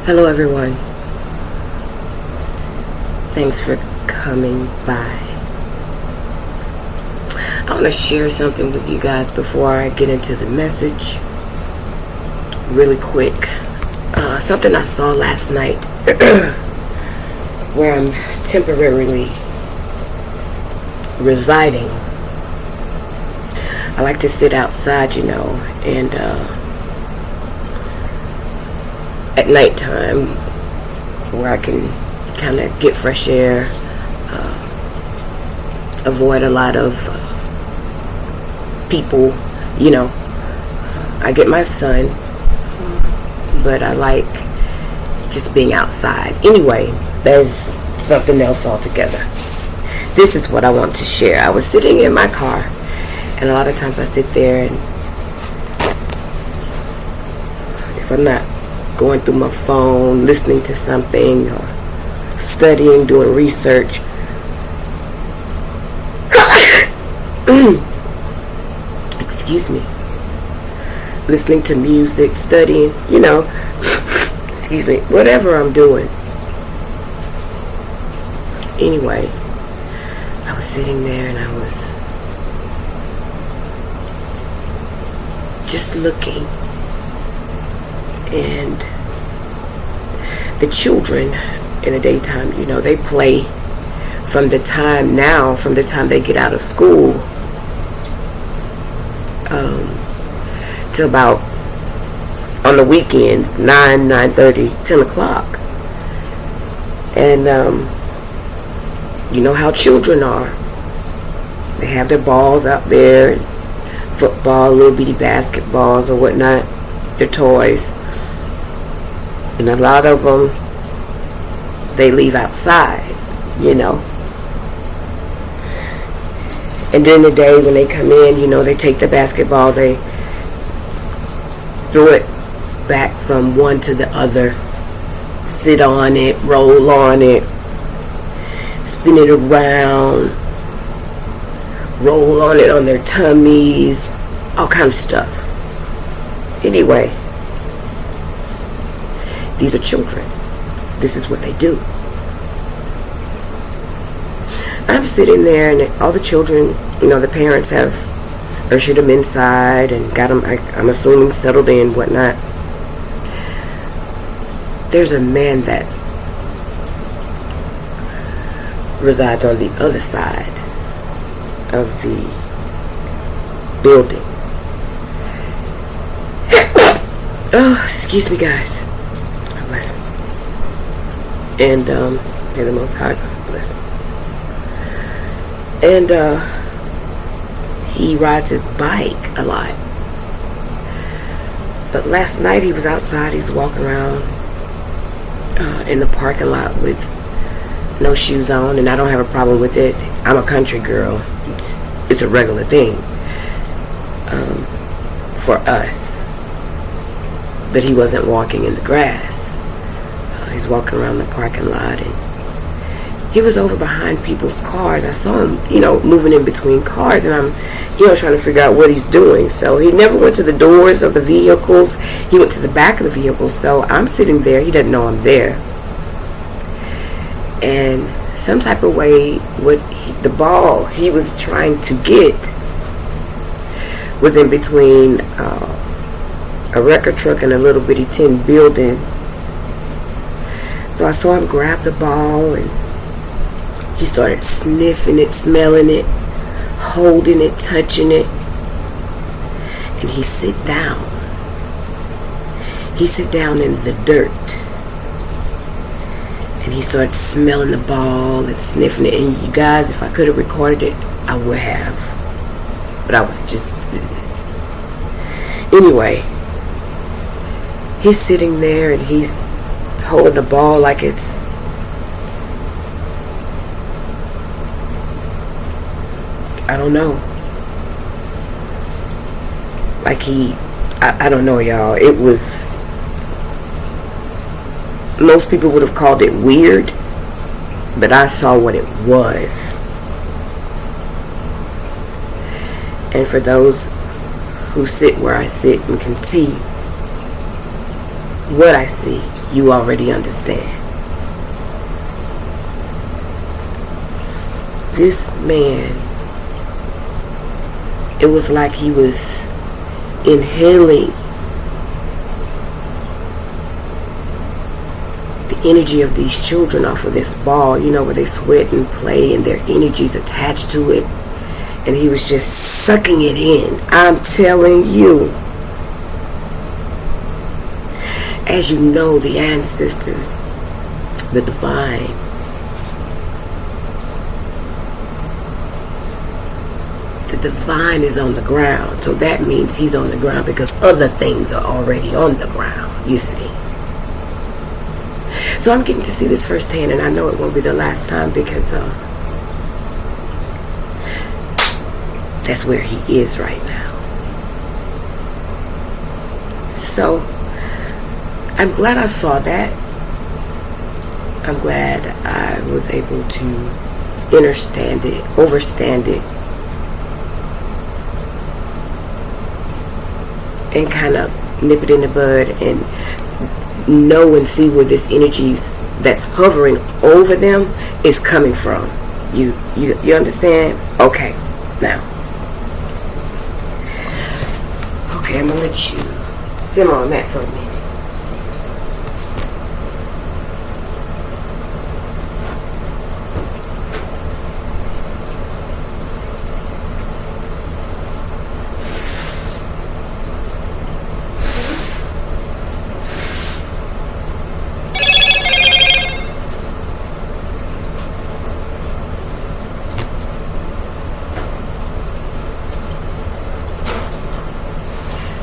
Hello everyone. Thanks for coming by. I want to share something with you guys before I get into the message. Really quick. Something I saw last night where I'm temporarily residing. I like to sit outside, and at nighttime where I can kind of get fresh air, avoid a lot of people, I get my sun, but I like just being outside. Anyway, there's something else altogether. This is what I want to share. I was sitting in my car, and a lot of times I sit there, and if I'm not going through my phone, listening to something, or studying, doing research, excuse me, listening to music, studying, excuse me, whatever I'm doing. Anyway, I was sitting there and I was just looking, and the children in the daytime, they play from the time they get out of school till about, on the weekends, 9:30, 10 o'clock. And you know how children are. They have their balls out there, football, little bitty basketballs or whatnot, their toys. And a lot of them, they leave outside, And during the day when they come in, they take the basketball, they throw it back from one to the other, sit on it, roll on it, spin it around, roll on it on their tummies, all kind of stuff. Anyway, these are children. This is what they do. I'm sitting there, and all the children, the parents have ushered them inside and got them, I'm assuming, settled in, whatnot. There's a man that resides on the other side of the building. Oh, excuse me, guys. God bless him. And may the Most High God bless him. And he rides his bike a lot. But last night he was outside. He was walking around in the parking lot with no shoes on, and I don't have a problem with it. I'm a country girl. It's a regular thing for us. But he wasn't walking in the grass. He's walking around the parking lot, and he was over behind people's cars. I saw him, moving in between cars, and I'm, trying to figure out what he's doing. So he never went to the doors of the vehicles. He went to the back of the vehicles. So I'm sitting there. He doesn't know I'm there. And some type of way, the ball he was trying to get was in between a record truck and a little bitty tin building. So I saw him grab the ball, and he started sniffing it, smelling it, holding it, touching it. And he sit down. He sit down in the dirt. And he started smelling the ball and sniffing it. And you guys, if I could have recorded it, I would have. But I was just... Anyway, he's sitting there and he's holding the ball like it's... I don't know. Like I don't know, y'all. It was... Most people would have called it weird, but I saw what it was. And for those who sit where I sit and can see what I see, you already understand. This man, it was like he was inhaling the energy of these children off of this ball, where they sweat and play and their energy's attached to it. And he was just sucking it in. I'm telling you. As you know, the ancestors, the divine, is on the ground. So that means he's on the ground because other things are already on the ground, you see. So I'm getting to see this firsthand, and I know it won't be the last time because that's where he is right now. So I'm glad I saw that. I'm glad I was able to understand it, overstand it, and kind of nip it in the bud and know and see where this energy that's hovering over them is coming from. You understand? Okay, now. Okay, I'm gonna let you simmer on that for a minute.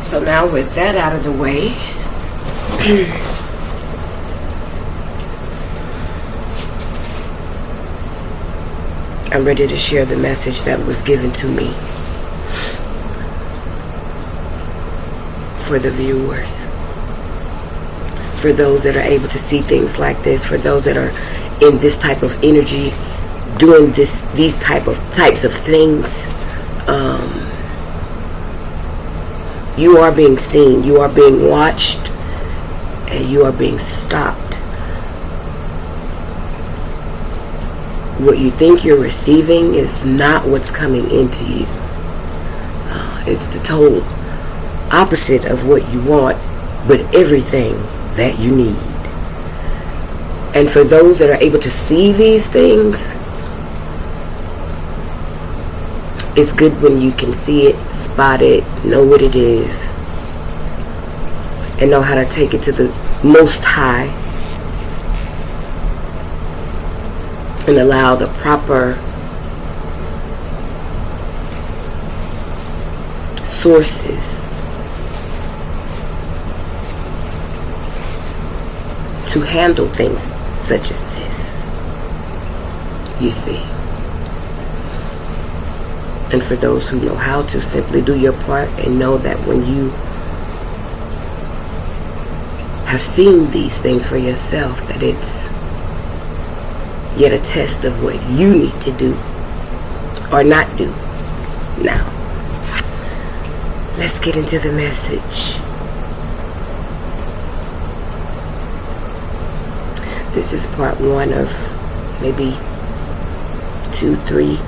So now with that out of the way, I'm ready to share the message that was given to me for the viewers, for those that are able to see things like this, for those that are in this type of energy, doing these types of things. You are being seen, you are being watched, and you are being stopped. What you think you're receiving is not what's coming into you. It's the total opposite of what you want, but everything that you need. And for those that are able to see these things, it's good when you can see it, spot it, know what it is, and know how to take it to the Most High and allow the proper sources to handle things such as this, you see. And for those who know how to, simply do your part and know that when you have seen these things for yourself, that it's yet a test of what you need to do or not do. Now, let's get into the message. This is part 1 of maybe 2, 3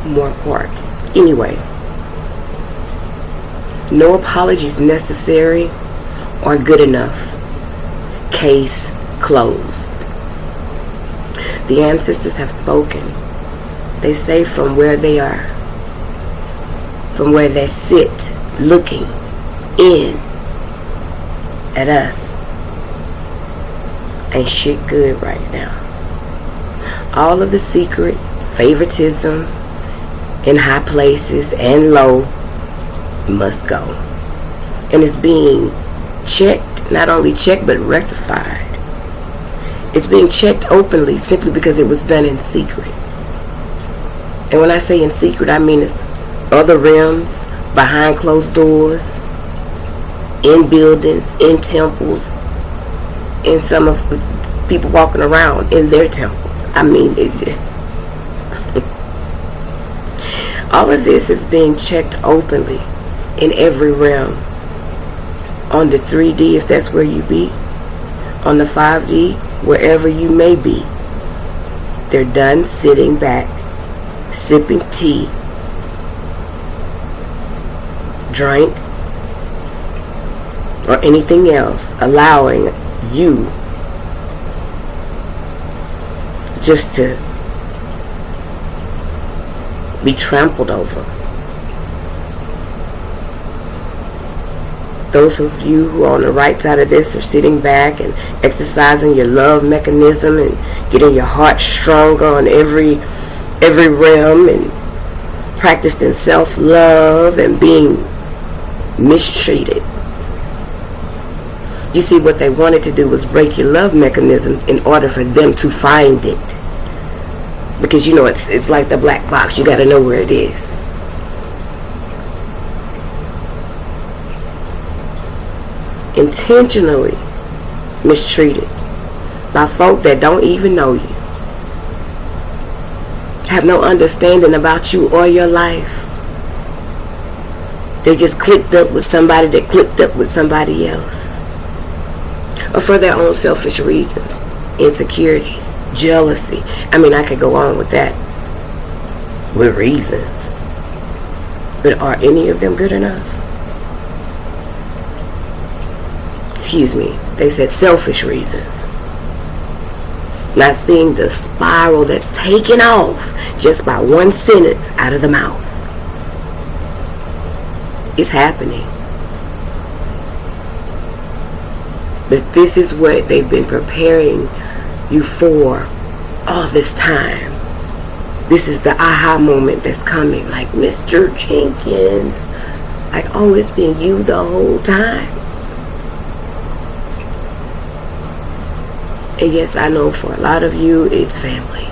more parts. Anyway, no apologies necessary or good enough. Case closed. The ancestors have spoken. They say from where they are, from where they sit, looking in at us, ain't shit good right now. All of the secret favoritism in high places and low must go. And it's being checked, not only checked but rectified. It's being checked openly simply because it was done in secret. And when I say in secret, I mean it's other realms, behind closed doors, in buildings, in temples, in some of the people walking around in their temples. I mean, all of this is being checked openly in every realm. On the 3D, if that's where you be, on the 5D, wherever you may be, they're done sitting back, sipping tea, drink, or anything else, allowing you just to be trampled over. Those of you who are on the right side of this are sitting back and exercising your love mechanism and getting your heart stronger on every realm and practicing self-love and being mistreated. You see, what they wanted to do was break your love mechanism in order for them to find it. Because you know it's like the black box. You got to know where it is. Intentionally mistreated by folk that don't even know you, have no understanding about you or your life. They just clicked up with somebody that clicked up with somebody else, or for their own selfish reasons, insecurities, jealousy. I mean, I could go on with that, with reasons, but are any of them good enough? Excuse me, they said selfish reasons. Not seeing the spiral that's taken off just by one sentence out of the mouth. It's happening. But this is what they've been preparing you for all this time. This is the aha moment that's coming. Like, Mr. Jenkins, like, oh, it's been you the whole time. And yes, I know for a lot of you, it's family.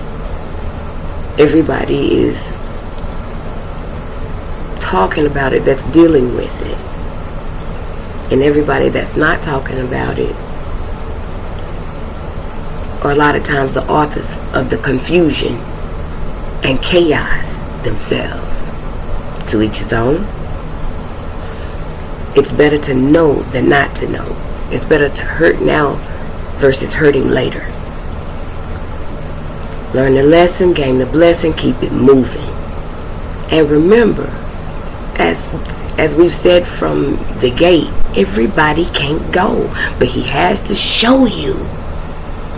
Everybody is talking about it that's dealing with it. And everybody that's not talking about it are a lot of times the authors of the confusion and chaos themselves. To each his own. It's better to know than not to know. It's better to hurt now versus hurting later. Learn the lesson, gain the blessing, keep it moving. And remember, as we've said from the gate, everybody can't go, but he has to show you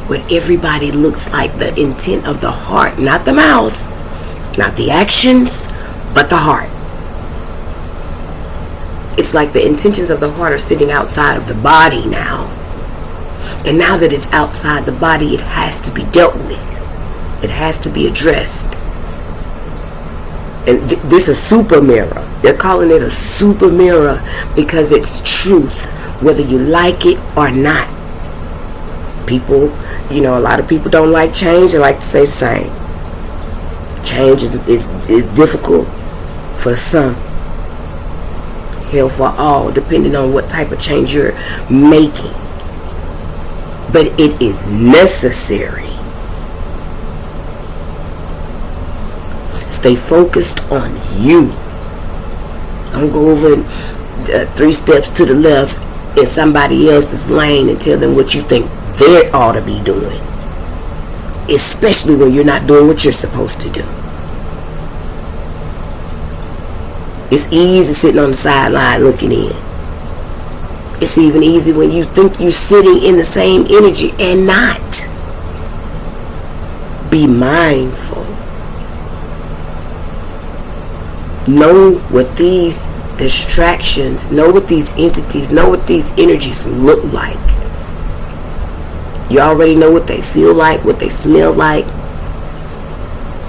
what everybody looks like, the intent of the heart, not the mouth, not the actions, but the heart. It's like the intentions of the heart are sitting outside of the body now. And now that it's outside the body, it has to be dealt with. It has to be addressed. And this is a super mirror. They're calling it a super mirror because it's truth, whether you like it or not. People, you know, a lot of people don't like change. They like to say the same. Change is difficult for some. Hell for all, depending on what type of change you're making. But it is necessary. Stay focused on you. Don't go over 3 steps to the left in somebody else's lane and tell them what you think they ought to be doing. Especially when you're not doing what you're supposed to do. It's easy sitting on the sideline looking in. It's even easy when you think you're sitting in the same energy and not. Be mindful. Know what these distractions, know what these entities, know what these energies look like. You already know what they feel like, what they smell like.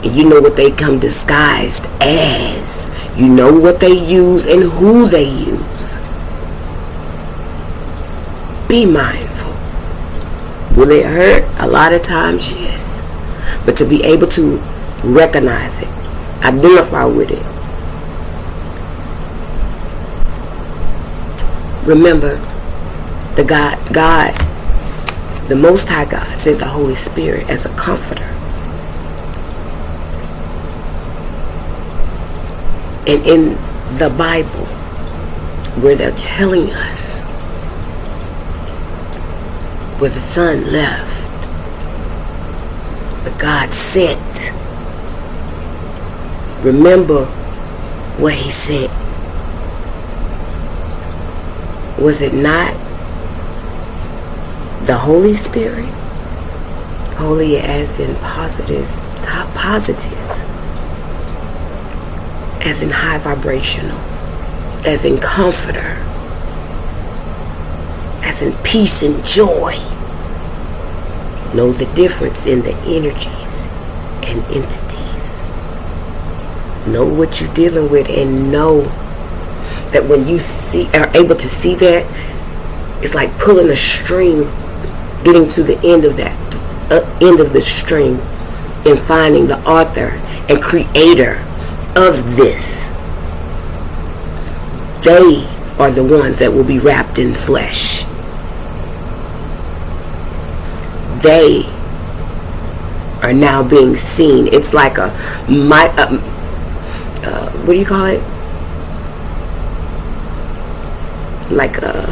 And you know what they come disguised as. You know what they use and who they use. Be mindful. Will it hurt? A lot of times, yes. But to be able to recognize it, identify with it. Remember, the Most High God sent the Holy Spirit as a comforter. And in the Bible, where they're telling us where the sun left. But God sent. Remember what he said. Was it not the Holy Spirit? Holy as in positive, as in high vibrational, as in comforter, as in peace and joy. Know the difference in the energies and entities. Know what you're dealing with, and know that when you are able to see that, it's like pulling a string, getting to the end of that end of the string, and finding the author and creator of this. They are the ones that will be wrapped in flesh. They are now being seen. It's like what do you call it? Like a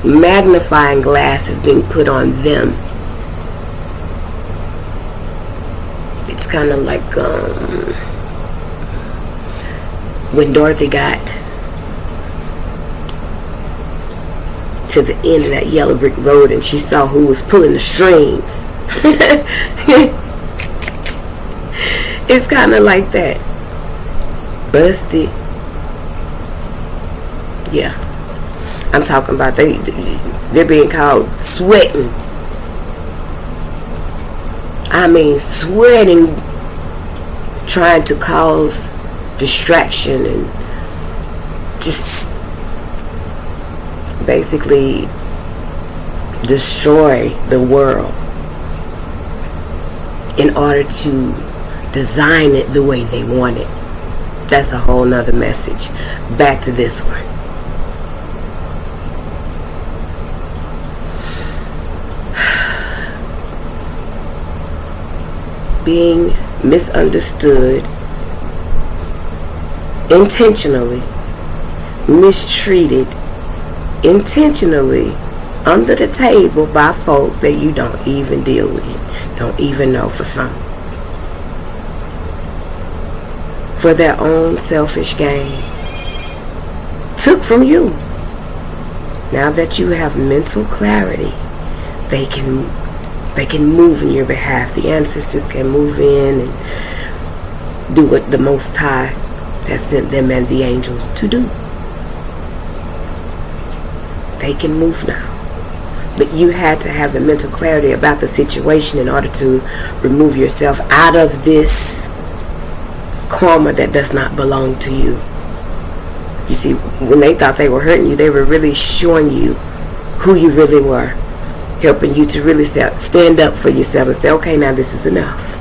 magnifying glass is being put on them. It's kind of like when Dorothy got to the end of that yellow brick road and she saw who was pulling the strings. It's kind of like that. Busted. Yeah, I'm talking about they're being called sweating. I mean sweating, trying to cause distraction and just basically destroy the world in order to design it the way they want it. That's a whole nother message. Back to this one. Being misunderstood, intentionally mistreated, intentionally under the table by folk that you don't even deal with, don't even know, for some, for their own selfish gain, took from you. Now that you have mental clarity, they can move in your behalf. The ancestors can move in and do what the Most High has sent them and the angels to do. They can move now. But you had to have the mental clarity about the situation in order to remove yourself out of this karma that does not belong to you. You see, when they thought they were hurting you, they were really showing you who you really were, helping you to really stand up for yourself and say, okay, now this is enough.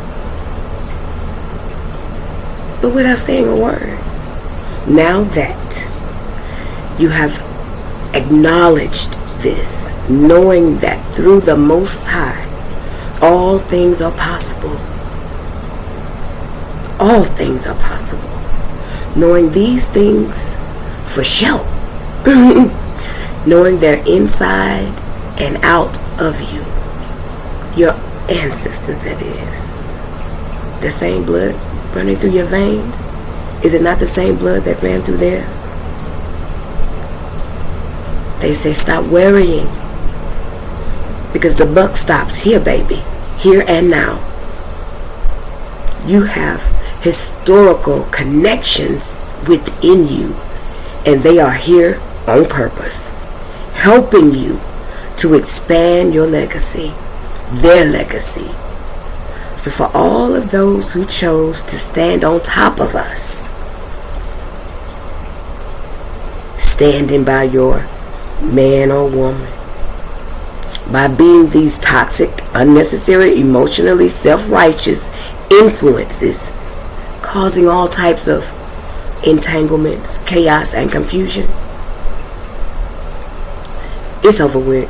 But without saying a word. Now that you have acknowledged this, knowing that through the Most High, all things are possible. All things are possible. Knowing these things for sure. Knowing they're inside and out of you. Your ancestors, that is. The same blood running through your veins. Is it not the same blood that ran through theirs? They say stop worrying, because the buck stops here, baby. Here and now. You have historical connections within you, and they are here on purpose, helping you to expand your legacy, their legacy. So for all of those who chose to stand on top of us, standing by your man or woman, by being these toxic, unnecessary, emotionally self-righteous influences, causing all types of entanglements, chaos, and confusion, it's over with.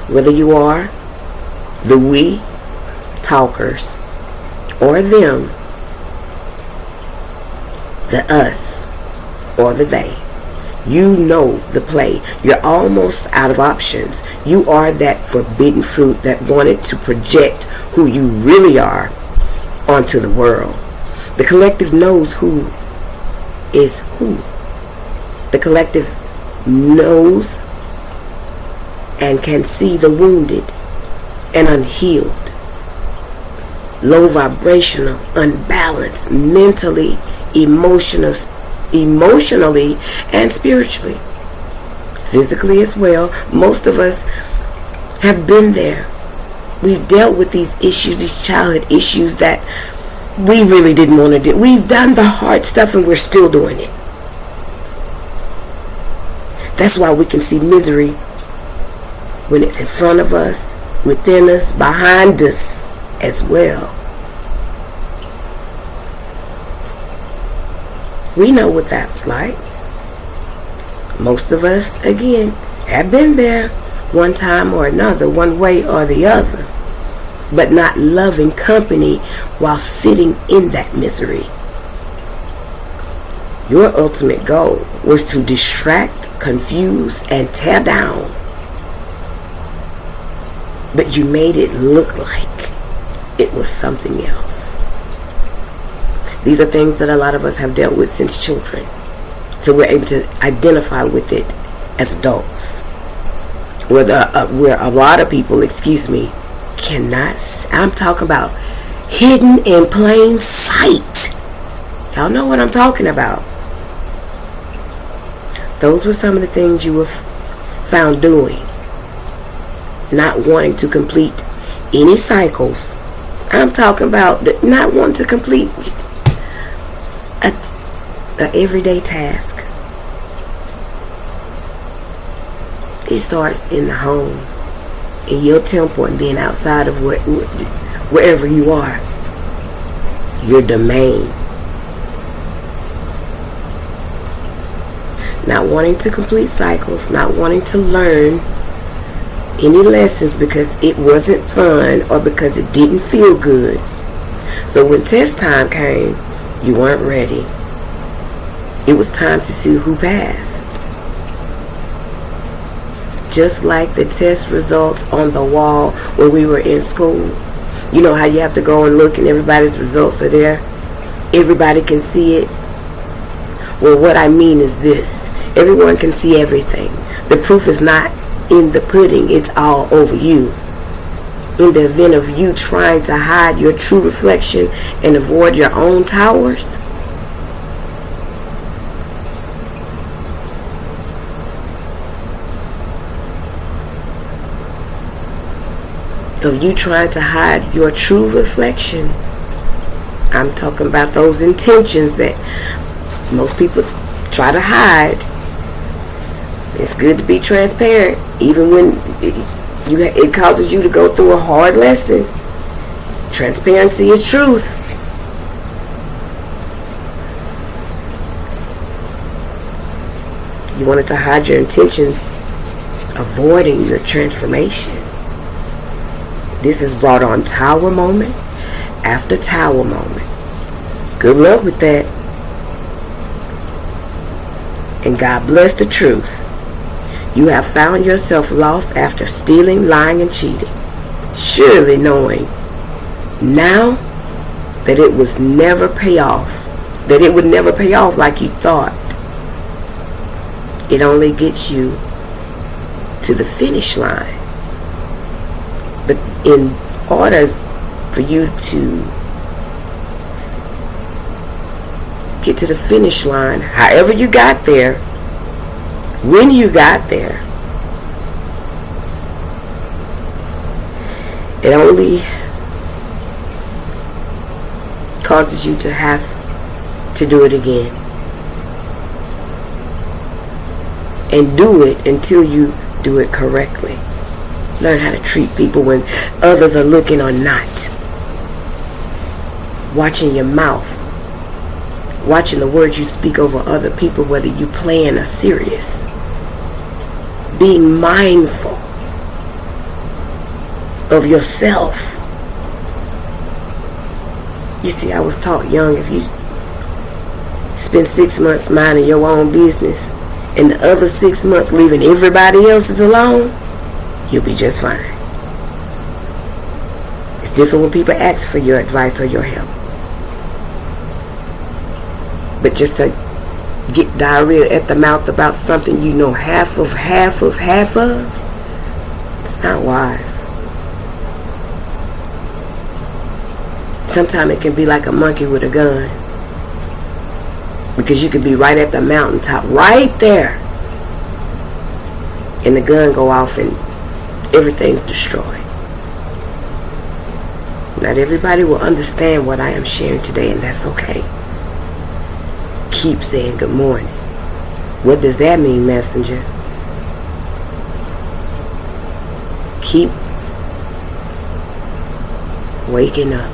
Whether you are the we talkers or them, the us or the they, You know the play. You're almost out of options. You are that forbidden fruit that wanted to project who you really are onto the world. The collective knows who is who. The collective knows and can see the wounded and unhealed, low vibrational, unbalanced, mentally, emotionally, and spiritually. Physically as well. Most of us have been there. We've dealt with these issues, these childhood issues that we really didn't want to do. We've done the hard stuff and we're still doing it. That's why we can see misery when it's in front of us, within us, behind us as well. We know what that's like. Most of us, again, have been there one time or another, one way or the other, but not loving company while sitting in that misery. Your ultimate goal was to distract, confuse, and tear down. But you made it look like it was something else. These are things that a lot of us have dealt with since children. So we're able to identify with it as adults. Where a lot of people, cannot. I'm talking about hidden in plain sight. Y'all know what I'm talking about. Those were some of the things you were found doing. Not wanting to complete any cycles. I'm talking about not wanting to complete an everyday task. It starts in the home, in your temple, and then outside of wherever you are, your domain. Not wanting to complete cycles, not wanting to learn any lessons because it wasn't fun or because it didn't feel good. So when test time came, you weren't ready. It was time to see who passed. Just like the test results on the wall when we were in school. You know how you have to go and look and everybody's results are there? Everybody can see it. Well, what I mean is this. Everyone can see everything. The proof is not in the pudding. It's all over you. In the event of you trying to hide your true reflection and avoid your own towers, of you trying to hide your true reflection, I'm talking about those intentions that most people try to hide. It's good to be transparent, even when it causes you to go through a hard lesson. Transparency is truth. You wanted to hide your intentions, avoiding your transformation. This has brought on tower moment after tower moment. Good luck with that. And God bless the truth. You have found yourself lost after stealing, lying, and cheating. Surely knowing now that it was never pay off. That it would never pay off like you thought. It only gets you to the finish line. But in order for you to get to the finish line, however you got there, when you got there, it only causes you to have to do it again. And do it until you do it correctly. Learn how to treat people when others are looking or not. Watching your mouth. Watching the words you speak over other people, whether you playing or serious. Being mindful of yourself. You see, I was taught young, if you spend 6 months minding your own business, and the other 6 months leaving everybody else's alone, you'll be just fine. It's different when people ask for your advice or your help. But just to get diarrhea at the mouth about something you know half of, it's not wise. Sometimes it can be like a monkey with a gun. Because you could be right at the mountaintop, right there, and the gun go off and everything's destroyed. Not everybody will understand what I am sharing today, and that's okay. Keep saying good morning. What does that mean, messenger? Keep waking up.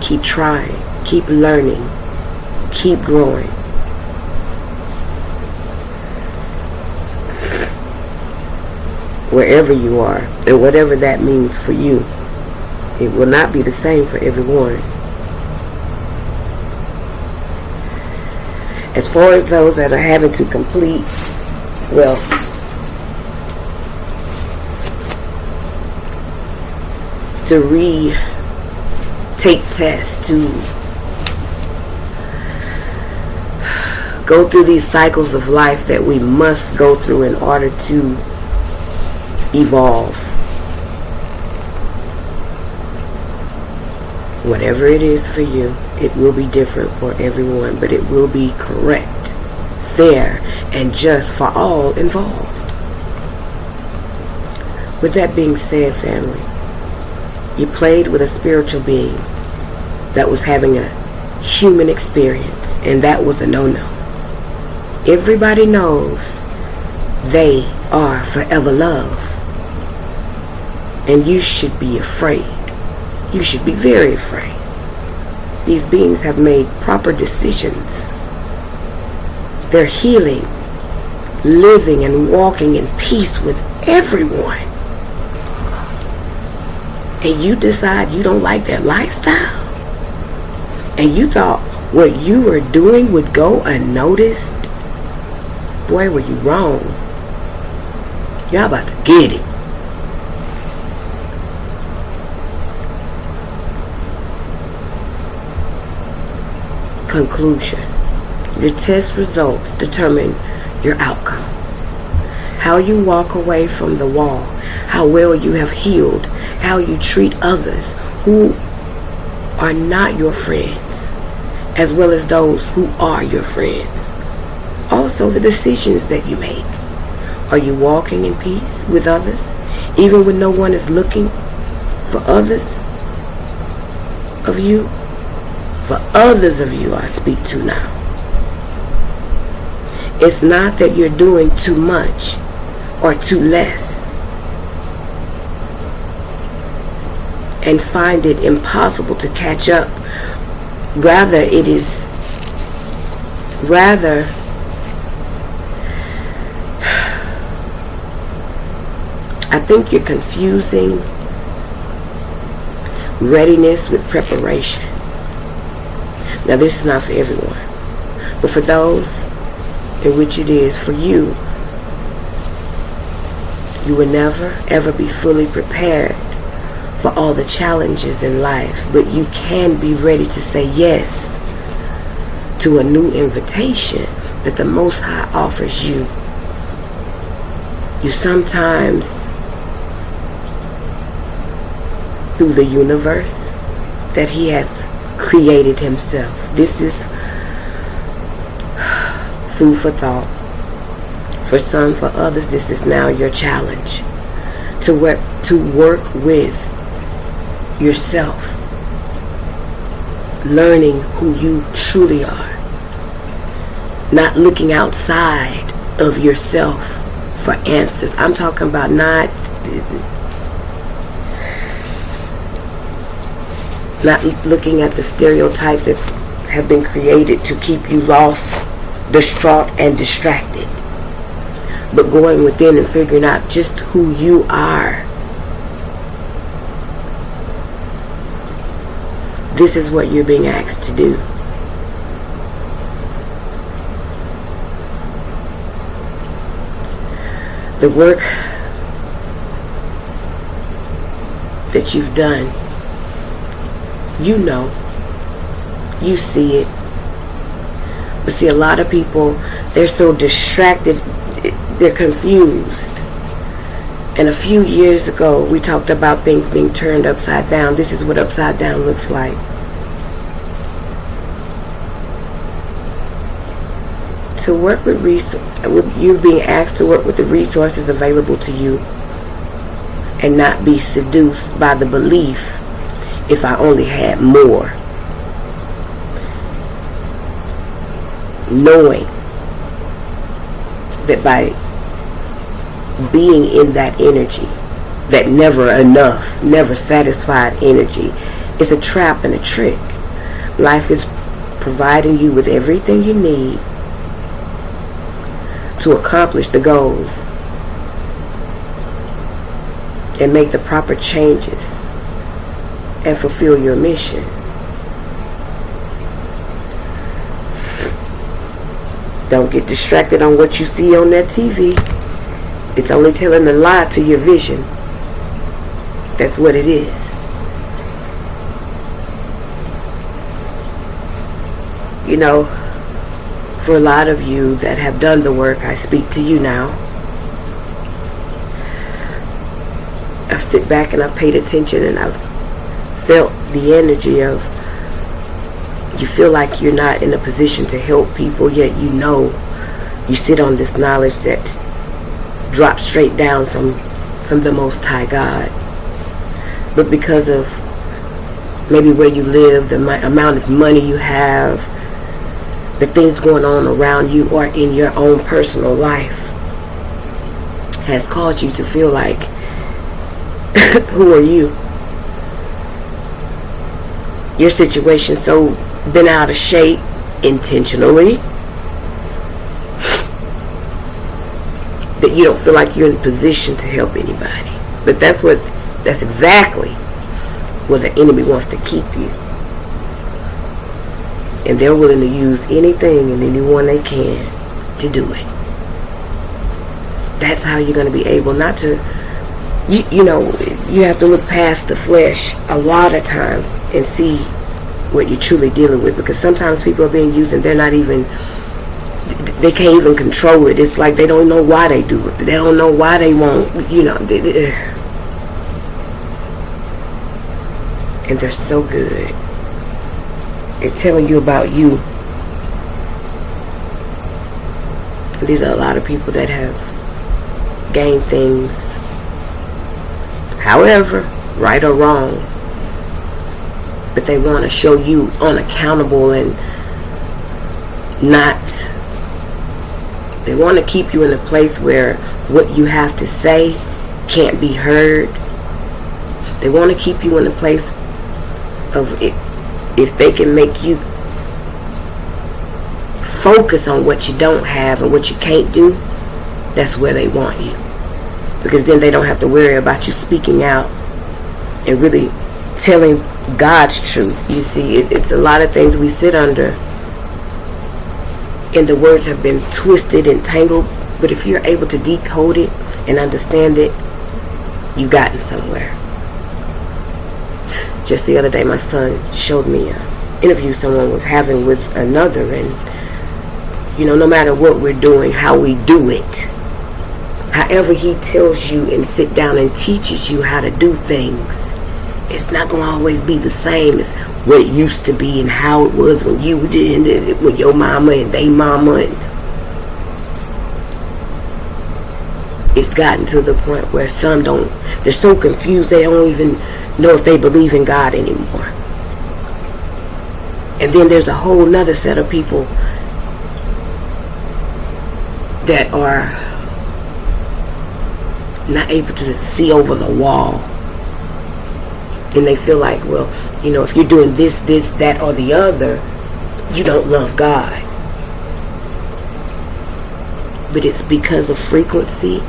Keep trying. Keep learning. Keep growing. Wherever you are, and whatever that means for you, it will not be the same for everyone. As far as those that are having to complete, well, to retake tests, to go through these cycles of life that we must go through in order to evolve. Whatever it is for you, it will be different for everyone, but it will be correct, fair, and just for all involved. With that being said, family, you played with a spiritual being that was having a human experience, and that was a no-no. Everybody knows they are forever love. And you should be afraid. You should be very afraid. These beings have made proper decisions. They're healing, living and walking in peace with everyone. And you decide you don't like that lifestyle? And you thought what you were doing would go unnoticed? Boy, were you wrong. Y'all about to get it. Conclusion. Your test results determine your outcome. How you walk away from the wall, how well you have healed, how you treat others who are not your friends, as well as those who are your friends. Also, the decisions that you make. Are you walking in peace with others, even when no one is looking for others of you? For others of you I speak to now. It's not that you're doing too much or too less and find it impossible to catch up. Rather, I think you're confusing readiness with preparation. Now, this is not for everyone, but for those in which it is for you, you will never ever be fully prepared for all the challenges in life, but you can be ready to say yes to a new invitation that the Most High offers you. You sometimes, through the universe that He has created Himself. This is food for thought. For some, for others, this is now your challenge to work with yourself, learning who you truly are, not looking outside of yourself for answers. I'm talking about not looking at the stereotypes that have been created to keep you lost, distraught, and distracted, but going within and figuring out just who you are. This is what you're being asked to do. The work that you've done, you know, you see it. But see, a lot of people, they're so distracted, they're confused. And a few years ago, we talked about things being turned upside down. This is what upside down looks like. To work with you being asked to work with the resources available to you and not be seduced by the belief, if I only had more. Knowing that by being in that energy, that never enough, never satisfied energy, it's a trap and a trick. Life is providing you with everything you need to accomplish the goals and make the proper changes and fulfill your mission. Don't get distracted on what you see on that TV. It's only telling a lie to your vision. That's what it is. You know, for a lot of you that have done the work, I speak to you now. I've sit back and I've paid attention and I've felt the energy of, you feel like you're not in a position to help people, yet you know you sit on this knowledge that's dropped straight down from the Most High God. But because of maybe where you live, the amount of money you have, the things going on around you or in your own personal life has caused you to feel like, who are you? Your situation so been out of shape intentionally that you don't feel like you're in a position to help anybody. But that's exactly where the enemy wants to keep you. And they're willing to use anything and anyone they can to do it. That's how you're going to be able not to, you know, you have to look past the flesh a lot of times and see what you're truly dealing with. Because sometimes people are being used and they're not even, they can't even control it. It's like they don't know why they do it. They don't know why they won't, you know. And they're so good at telling you about you. These are a lot of people that have gained things, however, right or wrong, but they want to show you unaccountable and not, they want to keep you in a place where what you have to say can't be heard. They want to keep you in a place of it. If they can make you focus on what you don't have and what you can't do, that's where they want you. Because then they don't have to worry about you speaking out and really telling God's truth. You see, it's a lot of things we sit under and the words have been twisted and tangled. But if you're able to decode it and understand it, you've gotten somewhere. Just the other day, my son showed me an interview someone was having with another, and you know, no matter what we're doing, how we do it, however he tells you and sit down and teaches you how to do things, it's not going to always be the same as what it used to be and how it was when you did it, with your mama and they mama. And it's gotten to the point where some don't, they're so confused they don't even know if they believe in God anymore. And then there's a whole nother set of people that are not able to see over the wall. And they feel like, well, you know, if you're doing this, that, or the other, you don't love God. But it's because of frequency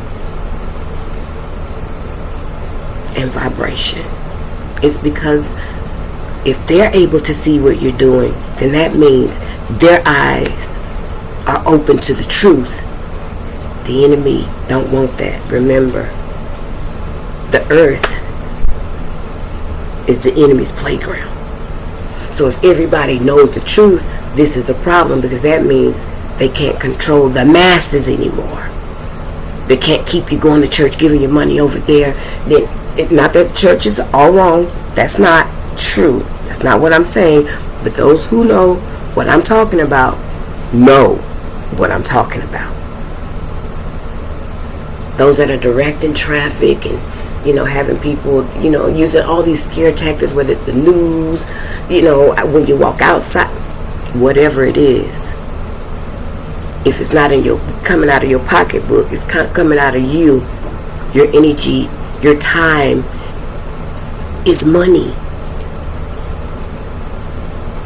and vibration. It's because if they're able to see what you're doing, then that means their eyes are open to the truth The enemy don't want that. Remember, the earth is the enemy's playground. So if everybody knows the truth, this is a problem, because that means they can't control the masses anymore. They can't keep you going to church, giving your money over there. Not that church is all wrong. That's not true. That's not what I'm saying. But those who know what I'm talking about know what I'm talking about. Those that are directing traffic and, having people, using all these scare tactics, whether it's the news, when you walk outside, whatever it is. If it's not coming out of your pocketbook, it's coming out of you. Your energy, your time is money.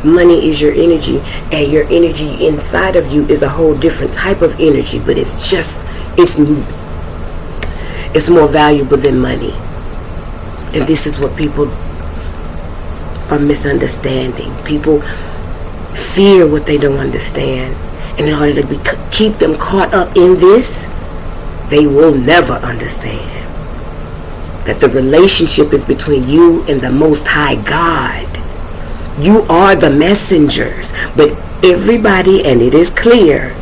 Money is your energy, and your energy inside of you is a whole different type of energy, but it's more valuable than money. And this is what people are misunderstanding. People fear what they don't understand. And in order to keep them caught up in this, they will never understand that the relationship is between you and the Most High God. You are the messengers, but everybody, and it is clear,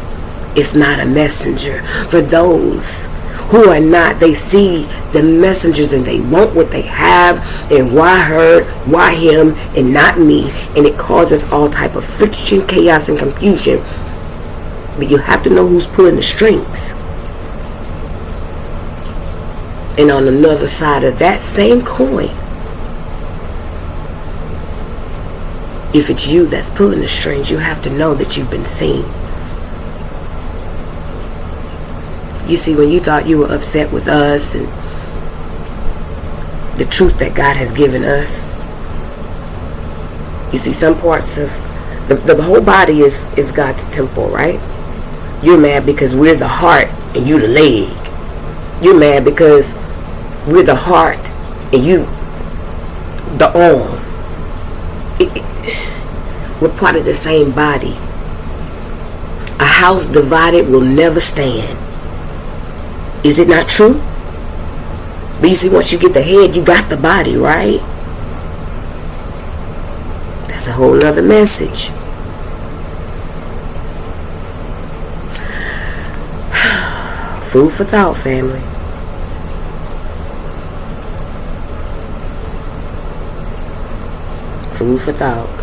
it's not a messenger. For those who are not, they see the messengers and they want what they have, and why her, why him, and not me, and it causes all type of friction, chaos, and confusion. But you have to know who's pulling the strings. And on another side of that same coin, if it's you that's pulling the strings, you have to know that you've been seen. You see, when you thought you were upset with us and the truth that God has given us, you see, some parts of the whole body is God's temple, right? You're mad because we're the heart and you the leg. You're mad because we're the heart and you the arm. We're part of the same body. A house divided will never stand. Is it not true? But you see, once you get the head, you got the body, right? That's a whole other message. Food for thought, family. Food for thought.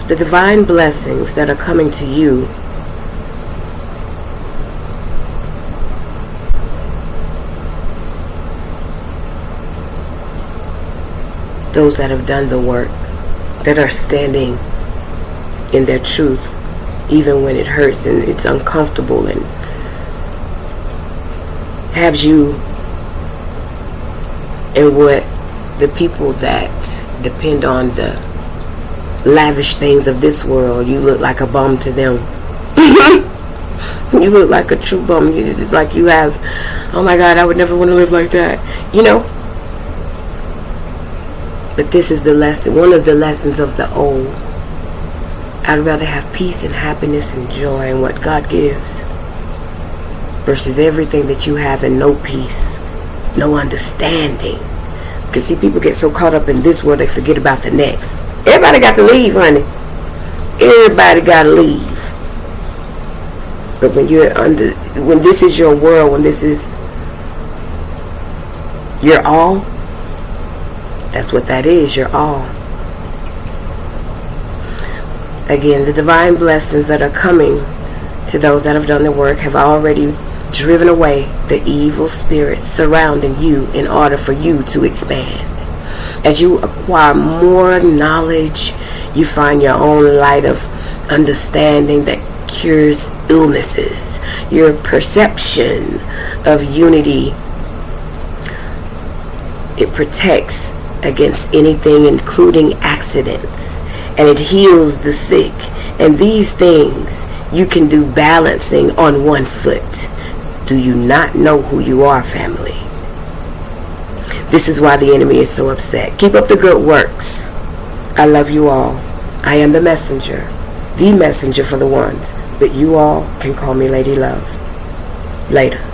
The divine blessings that are coming to you those that have done the work, that are standing in their truth, even when it hurts and it's uncomfortable, and has you and what the people that depend on the lavish things of this world, you look like a bum to them. You look like a true bum. It's just like you have, oh my God, I would never want to live like that, But this is the lesson, one of the lessons of the old. I'd rather have peace and happiness and joy in what God gives versus everything that you have and no peace, no understanding. Because see, people get so caught up in this world, they forget about the next. Everybody got to leave, honey. Everybody got to leave. But when this is your world, when this is your all, that's what that is, your all. Again, the divine blessings that are coming to those that have done the work have already driven away the evil spirits surrounding you in order for you to expand. As you acquire more knowledge, you find your own light of understanding that cures illnesses. Your perception of unity, it protects against anything, including accidents, and it heals the sick. And these things you can do balancing on one foot. Do you not know who you are, family? This is why the enemy is so upset. Keep up the good works. I love you all. I am the messenger for the ones. But you all can call me Lady Love. Later.